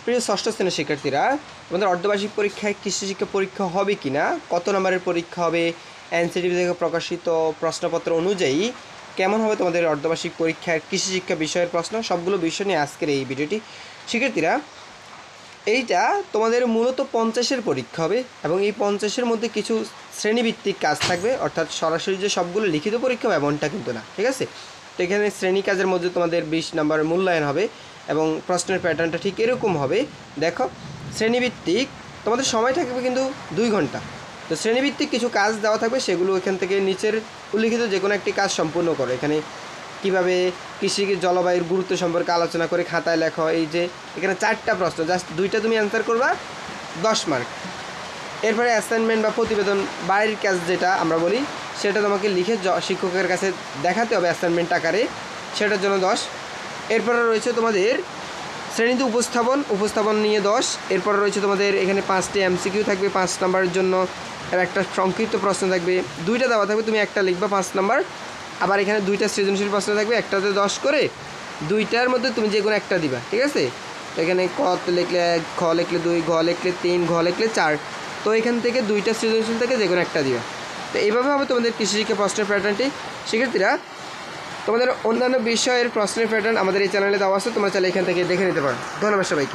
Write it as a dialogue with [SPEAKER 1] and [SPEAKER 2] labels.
[SPEAKER 1] প্রিয় ষষ্ঠ শ্রেণীর শিক্ষার্থীরা, তোমাদের অর্ধবার্ষিক পরীক্ষায় কৃষি শিক্ষা পরীক্ষা হবে কি না, কত নম্বরের পরীক্ষা হবে, এনসিটিভি থেকে প্রকাশিত প্রশ্নপত্র অনুযায়ী কেমন হবে তোমাদের অর্ধবার্ষিক পরীক্ষার কৃষি শিক্ষা বিষয়ের প্রশ্ন, সবগুলো বিষয় নিয়ে আজকের এই ভিডিওটি। শিক্ষার্থীরা, এইটা তোমাদের মূলত 50-এর পরীক্ষা হবে এবং এই 50-এর মধ্যে কিছু শ্রেণীভিত্তিক কাজ থাকবে, অর্থাৎ সরাসরি যে সবগুলো লিখিত পরীক্ষা হবে এমনটা কিন্তু না, ঠিক আছে। তো এখানে শ্রেণী কাজের মধ্যে তোমাদের 20 নম্বর মূল্যায়ন হবে এবং প্রশ্নের প্যাটার্নটা ঠিক এরকম হবে। দেখো, শ্রেণীভিত্তিক তোমাদের সময় থাকবে কিন্তু 2 ঘন্টা। তো শ্রেণীভিত্তিক কিছু কাজ দেওয়া থাকবে, সেগুলো এখান থেকে নিচের উল্লিখিত যে কোনো একটি কাজ সম্পূর্ণ করো। এখানে কীভাবে কৃষিকে জলবায়ুর গুরুত্ব সম্পর্কে আলোচনা করে খাতায় লেখো। এই যে এখানে 4টা প্রশ্ন, জাস্ট 2টা তুমি অ্যান্সার করবা, 10 মার্ক। এরপরে অ্যাসাইনমেন্ট বা প্রতিবেদন, বাড়ির কাজ যেটা আমরা বলি, সেটা তোমাকে লিখে শিক্ষকের কাছে দেখাতে হবে অ্যাসাইনমেন্ট আকারে, সেটার জন্য 10। এরপরে রয়েছে তোমাদের শ্রেণীতে উপস্থাপন নিয়ে 10। এরপরে রয়েছে তোমাদের এখানে 5টি এমসিকিউ থাকবে 5 নম্বরের জন্য, আর একটা সংক্ষিপ্ত প্রশ্ন থাকবে, 2টা দেওয়া থাকবে, তুমি একটা লিখবা 5 নম্বর। আবার এখানে 2টা সৃজনশীল প্রশ্ন থাকবে, একটাতে 10 করে, 2টার মধ্যে তুমি যে কোনো একটা দিবা, ঠিক আছে। তো এখানে ক লিখলে 1, খ লিখলে 2, ঘ লিখলে 3, ঘ লিখলে 4। তো এখান থেকে 2টা সৃজনশীল থেকে যে কোনো একটা দিবা। তো এইভাবে হবে তোমাদের কৃষি শিক্ষা প্রশ্নের প্যাটার্নটি। শিক্ষার্থীরা, তোমাদের অন্যান্য বিষয়ের প্রশ্নের প্যাটার্ন আমাদের এই চ্যানেলে দেওয়া আছে, তোমরা চাইলে এখান থেকে দেখে নিতে পারো। ধন্যবাদ সবাইকে।